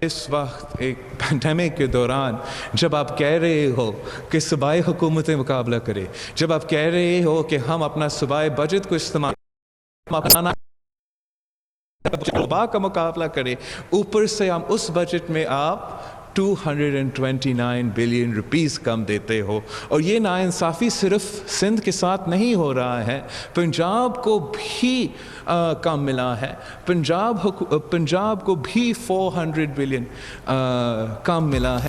इस वक्त एक पैंडेमिक के दौरान जब आप कह रहे हो कि सूबाई हुकूमतें मुकाबला करें, जब आप कह रहे हो कि हम अपना सूबाई बजट को इस्तेमाल वबा का मुकाबला करें, ऊपर से हम उस बजट में आप 229 बिलियन रुपीस कम देते हो। और ये नाइंसाफ़ी सिर्फ सिंध के साथ नहीं हो रहा है, पंजाब को भी कम मिला है। पंजाब को भी 400 बिलियन कम मिला है।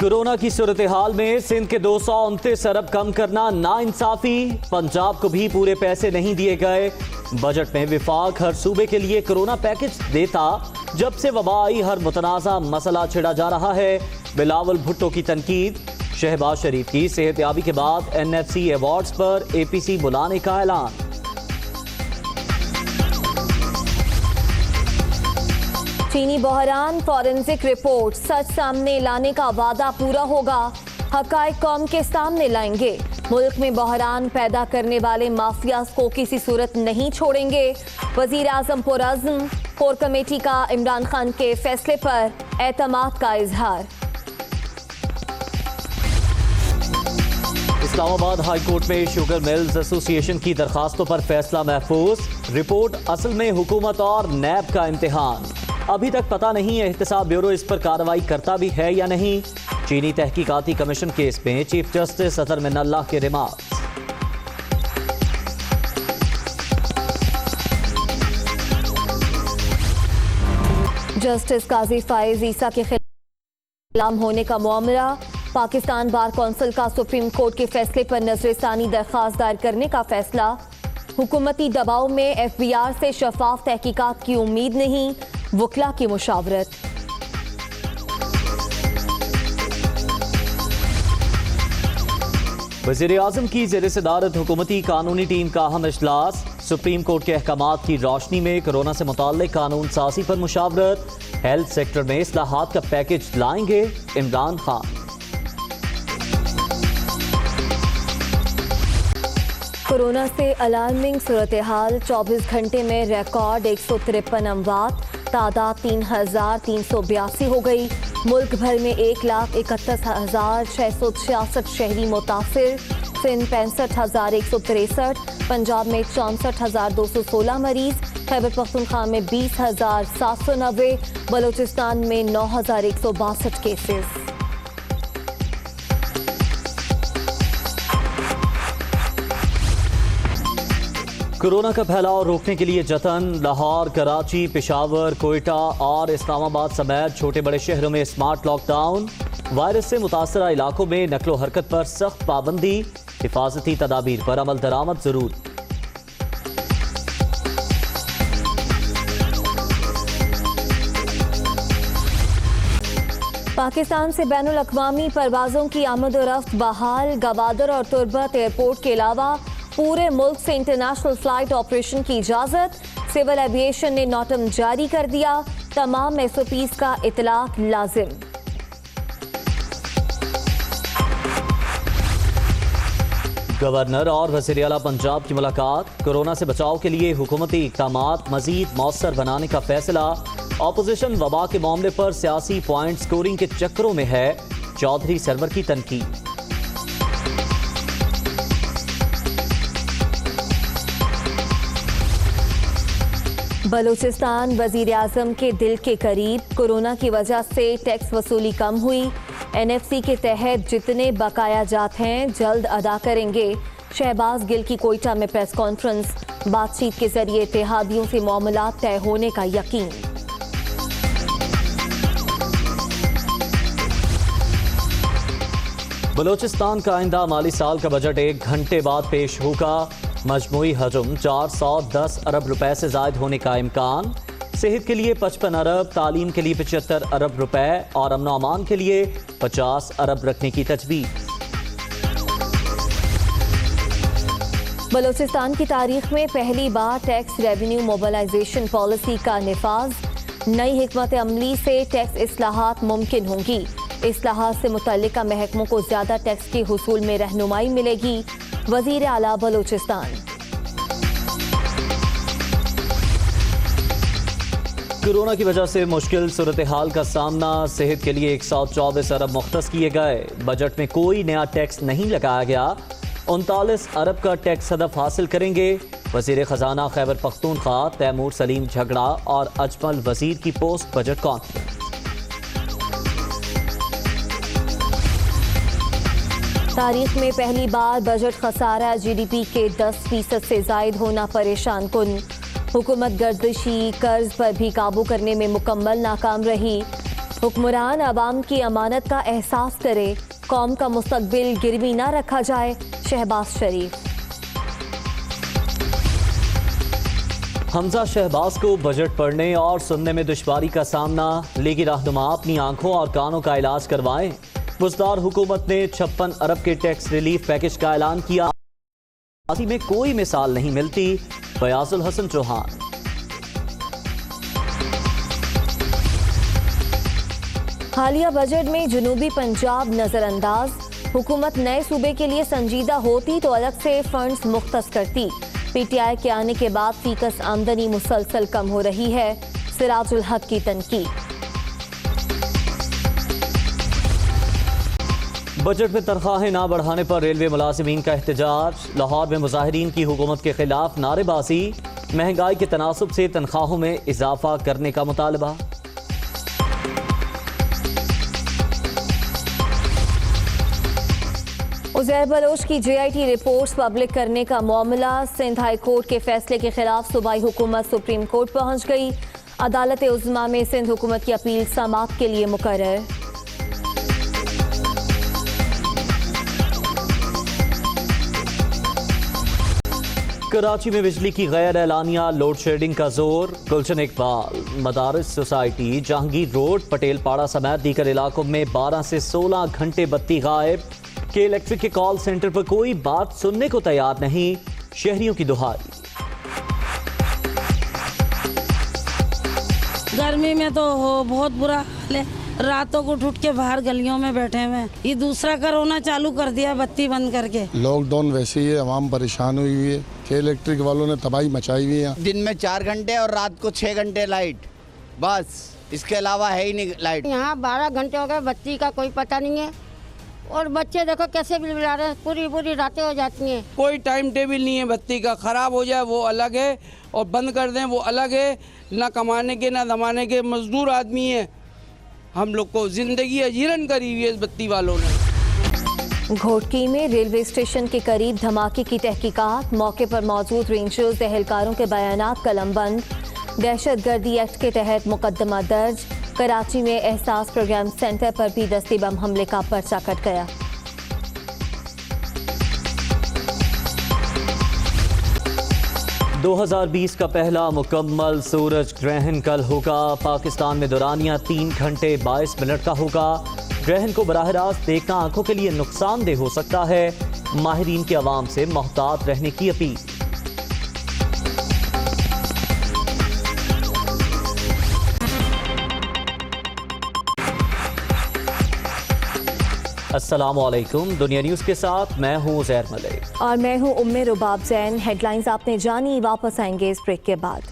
कोरोना की सूरत हाल में सिंध के 229 अरब कम करना नाइंसाफी, पंजाब को भी पूरे पैसे नहीं दिए गए। बजट में विफाक हर सूबे के लिए कोरोना पैकेज देता, जब से वबा आई हर मुतनाज़ा मसला छिड़ा जा रहा है। बिलावल भुट्टो की तनकीद, शहबाज शरीफ की सेहतयाबी के बाद NFC अवार्ड्स पर APC बुलाने का ऐलान। चीनी बहरान, फॉरेंसिक रिपोर्ट सच सामने लाने का वादा पूरा होगा, हकायक कौम के सामने लाएंगे। मुल्क में बहरान पैदा करने वाले माफियाज को किसी सूरत नहीं छोड़ेंगे। वजीर आजम पुरअज़्म, कोर कमेटी का इमरान खान के फैसले पर एतमाद का इजहार। इस्लामाबाद हाई कोर्ट में शुगर मिल्स एसोसिएशन की दरखास्तों पर फैसला महफूज। रिपोर्ट असल में हुकूमत और नैब का इम्तिहान। अभी तक पता नहीं एहतसाब ब्यूरो इस पर कार्रवाई करता भी है या नहीं। चीनी तहकीकाती कमीशन केस में चीफ जस्टिस अतर मिन्नल्लाह के रिमार्क्स। जस्टिस काजी फाइज ईसा के खिलाफ होने का मामला, पाकिस्तान बार कौंसिल का सुप्रीम कोर्ट के फैसले पर नजरसानी दरखास्त दायर करने का फैसला। हुकूमती दबाव में FBI से शफाफ तहकीकात की उम्मीद नहीं, वकला की मुशावरत। वज़ीर आज़म की ज़ेर सदारत हुकूमती कानूनी टीम का अहम इजलास। सुप्रीम कोर्ट के अहकामात की रोशनी में कोरोना से मुताल्लिक़ कानून साज़ी पर मुशावरत। हेल्थ सेक्टर में इस्लाहात का पैकेज लाएंगे इमरान खान। कोरोना से अलार्मिंग सूरत हाल, 24 घंटे में रिकॉर्ड 153 अमवात, तादाद 3,382 हो गई। मुल्क भर में 1,31,666 शहरी मुतासिर। सिंध 65,163, पंजाब में 64,216 मरीज, खैबर पख्तूनख्वा में 20,790, बलोचिस्तान में 9,162 केसेस। कोरोना का फैलाव रोकने के लिए जतन। लाहौर, कराची, पेशावर, कोयटा और इस्लामाबाद समेत छोटे बड़े शहरों में स्मार्ट लॉकडाउन। वायरस से मुतासरा इलाकों में नकलो हरकत पर सख्त पाबंदी। हिफाजती तदाबीर पर अमल दरामद जरूर। पाकिस्तान से बैनुल अक़वामी परवाज़ों की आमद और रफ्त बहाल। गवादर और तुर्बत एयरपोर्ट के अलावा पूरे मुल्क से इंटरनेशनल फ्लाइट ऑपरेशन की इजाज़त। सिविल एविएशन ने नोटम जारी कर दिया, तमाम SOPs का इतलाक लाजिम। गवर्नर और वज़ीर आला पंजाब की मुलाकात। कोरोना से बचाव के लिए हुकूमती इक़दामात मज़ीद मौसर बनाने का फैसला। ऑपोजिशन वबा के मामले पर सियासी पॉइंट स्कोरिंग के चक्करों में है, चौधरी सरवर की तनकीद। बलूचिस्तान वजीर आजम के दिल के करीब। कोरोना की वजह से टैक्स वसूली कम हुई। NFC के तहत जितने बकाया जात हैं जल्द अदा करेंगे। शहबाज गिल की कोयटा में प्रेस कॉन्फ्रेंस, बातचीत के जरिए इत्तेहादियों से मामलात तय होने का यकीन। बलोचिस्तान का आइंदा माली साल का बजट 1 घंटे बाद पेश होगा। मजमूई हजम 410 अरब रुपए से जायद होने का इम्कान। सेहत के लिए 55 अरब, तालीम के लिए 75 अरब रुपए और अमन अमान के लिए 50 अरब रखने की तजवीज़। बलोचिस्तान की तारीख में पहली बार टैक्स रेवेन्यू मोबिलाइजेशन पॉलिसी का निफाज। नई हिकमत अमली से टैक्स इस्लाहात मुमकिन होंगी। इस्लाहात से मुतल्लिका महकमों को ज्यादा टैक्स के हुसूल में रहनुमाई मिलेगी। वजीर आला बलोचिस्तान। कोरोना की वजह से मुश्किल सूरत हाल का सामना, सेहत के लिए 124 अरब मुख्तस किए गए। बजट में कोई नया टैक्स नहीं लगाया गया। 39 अरब का टैक्स हदफ हासिल करेंगे। वजीर खजाना खैबर पख्तूनख्वा तैमूर सलीम झगड़ा और अजमल वजीर की पोस्ट बजट कॉन्फ्रेंस। तारीख में पहली बार बजट खसारा जीडीपी के 10% से जायद होना परेशान कुन। हुकूमत गर्दिशी कर्ज पर भी काबू करने में मुकम्मल नाकाम रही। हुक्मरान आवाम की अमानत का एहसास करे, कौम का मुस्तकबिल गिरवी ना रखा जाए। शहबाज शरीफ। हमजा शहबाज को बजट पढ़ने और सुनने में दुश्वारी का सामना, लीगी रहनुमा अपनी आंखों और कानों का इलाज करवाएं। मुस्तदार हुकूमत ने 56 अरब के टैक्स रिलीफ पैकेज का ऐलान किया। में कोई मिसाल नहीं मिलती। फयाजुल हसन चौहान। हालिया बजट में जनूबी पंजाब नजरअंदाज। हुकूमत नए सूबे के लिए संजीदा होती तो अलग से फंड्स मुख्तस करती। पीटीआई के आने के बाद फीकस आमदनी मुसलसल कम हो रही है। सिराजुल हक की तनकीद। बजट में तनख्वाहें ना बढ़ाने पर रेलवे मुलाजिमीन का एहतजाज। लाहौर में मुजाहिरीन की हुकूमत के खिलाफ नारेबाजी। महंगाई के तनासुब से तनख्वाहों में इजाफा करने का मुतालबा। उज़ैर बलोच की JIT रिपोर्ट्स पब्लिक करने का मामला। सिंध हाई कोर्ट के फैसले के खिलाफ सूबाई हुकूमत सुप्रीम कोर्ट पहुंच गई। अदालत उज़्मा में सिंध हुकूमत की अपील समाअत के लिए मुकर्रर। कराची में बिजली की गैर एलानिया लोड शेडिंग का जोर। गुलशन इकबाल मदारिस सोसाइटी, जहांगीर रोड, पटेल पाड़ा समेत दीगर इलाकों में 12 से 16 घंटे बत्ती गायब। के इलेक्ट्रिक के कॉल सेंटर पर कोई बात सुनने को तैयार नहीं। शहरियों की दुहाई। गर्मी में तो बहुत बुरा हाल है। रातों को उठ के बाहर गलियों में बैठे हुए हैं। ये दूसरा कोरोना चालू कर दिया बत्ती बंद करके। लॉकडाउन वैसे ही है, आवाम परेशान हुई हुई है। के इलेक्ट्रिक वालों ने तबाही मचाई हुई है। दिन में 4 घंटे और रात को 6 घंटे लाइट, बस इसके अलावा है ही नहीं लाइट। यहाँ 12 घंटे हो गए, बत्ती का कोई पता नहीं है। और बच्चे देखो कैसे बिलबिला रहे हैं, पूरी रातें हो जाती हैं। कोई टाइम टेबल नहीं है बत्ती का। ख़राब हो जाए वो अलग है और बंद कर दें वो अलग है। ना कमाने के ना दमाने के मजदूर आदमी है। हम लोग को जिंदगी अजीरन करी हुई है इस बत्ती वालों ने। घोटकी में रेलवे स्टेशन के करीब धमाके की तहकीकात। मौके पर मौजूद रेंजर्स एहलकारों के बयानात कलमबंद। दहशतगर्दी एक्ट के तहत मुकदमा दर्ज। कराची में एहसास प्रोग्राम सेंटर पर भी दस्ती बम हमले का पर्चा कट गया। दो 2020 का पहला मुकम्मल सूरज ग्रहण कल होगा। पाकिस्तान में दौरानिया 3 घंटे 22 मिनट का होगा। ग्रहण को बराह रास्त देखना आंखों के लिए नुकसानदेह हो सकता है। माहिरीन के अवाम से मोहतात रहने की अपील। अस्सलामुअलैकुम। दुनिया न्यूज़ के साथ मैं हूँ ज़ैर मलिक और मैं हूँ उम्मे रुबाब जैन। हेडलाइंस आपने जानी, वापस आएंगे इस ब्रेक के बाद।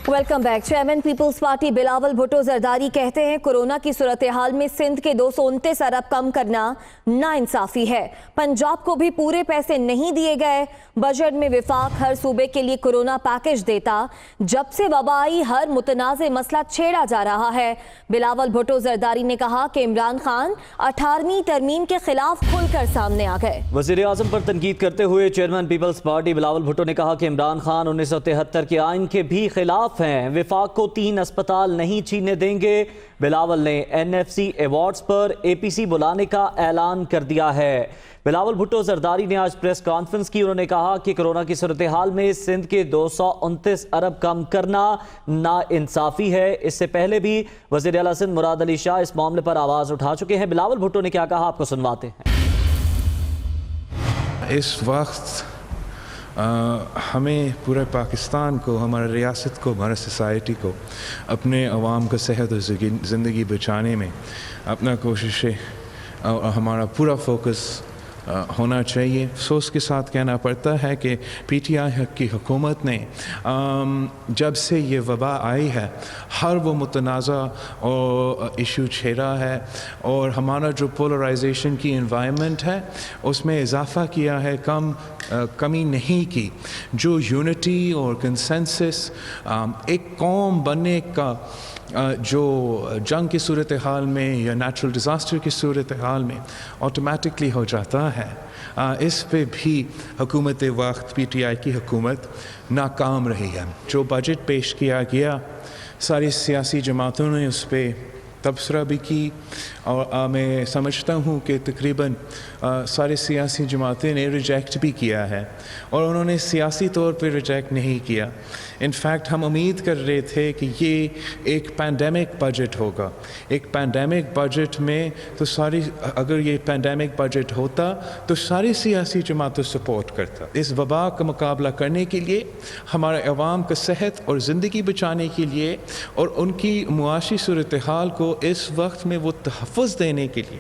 Welcome back. Chairman People's Party Bilawal Bhutto Zardari कहते हैं कोरोना की सूरत हाल में सिंध के 229 अरब कम करना नाइंसाफी है। पंजाब को भी पूरे पैसे नहीं दिए गए। बजट में विफाक हर सूबे के लिए कोरोना पैकेज देता। जब से वबा आई हर मुतनाज़ मसला छेड़ा जा रहा है। बिलावल भुट्टो जरदारी ने कहा कि इमरान खान 18वीं तरमीम के खिलाफ खुलकर सामने आ गए। वज़ीर आज़म पर तनकीद करते हुए चेयरमैन पीपल्स पार्टी बिलावल भुट्टो ने कहा कि इमरान खान 1973 के आइन के भी खिलाफ हैं। विफाक को 3 अस्पताल नहीं छीनने देंगे। बिलावल ने NFC अवार्ड्स पर APC बुलाने का ऐलान कर दिया है। बिलावल भुट्टो जरदारी ने आज प्रेस कॉन्फ्रेंस की। उन्होंने कहा कि कोरोना की सूरत हाल में सिंध के 229 अरब कम करना नाइंसाफी है। इससे पहले भी वज़ीर आला सिंध मुराद अली शाह इस मामले पर आवाज़ उठा चुके हैं। बिलावल भुट्टो ने क्या कहा, आपको सुनवाते हैं। इस वक्त हमें पूरे पाकिस्तान को, हमारे रियासत को, हमारे सोसाइटी को अपने अवाम को सेहत और ज़िंदगी बचाने में अपना कोशिशें और हमारा पूरा फोकस होना चाहिए। अफसोस के साथ कहना पड़ता है कि PTI की हुकूमत ने जब से ये वबा आई है हर वो मुतनाज़ा और इशू छेड़ा है और हमारा जो पोलराइजेशन की इन्वायरमेंट है उसमें इजाफ़ा किया है, कमी नहीं की। जो यूनिटी और कंसेंसस एक कौम बनने का जो जंग की सूरत हाल में या नेचुरल डिज़ास्टर की सूरत हाल में ऑटोमेटिकली हो जाता है, इस पे भी हुकूमत वक्त PTI की हुकूमत नाकाम रही है। जो बजट पेश किया गया सारी सियासी जमातों ने उस पर तबसरा भी की और मैं समझता हूँ कि तकरीबन सारे सियासी जमातें ने रिजेक्ट भी किया है और उन्होंने सियासी तौर पे रिजेक्ट नहीं किया। इनफैक्ट हम उम्मीद कर रहे थे कि ये एक पैंडेमिक बजट होगा। एक पैंडेमिक बजट में तो अगर ये पैंडेमिक बजट होता तो सारी सियासी जमातें सपोर्ट करता। इस वबा का मुकाबला करने के लिए, हमारे अवाम का सेहत और ज़िंदगी बचाने के लिए और उनकी मुआशी सूरत हाल को इस वक्त में वो तहफ़्फ़ुज़ देने के लिए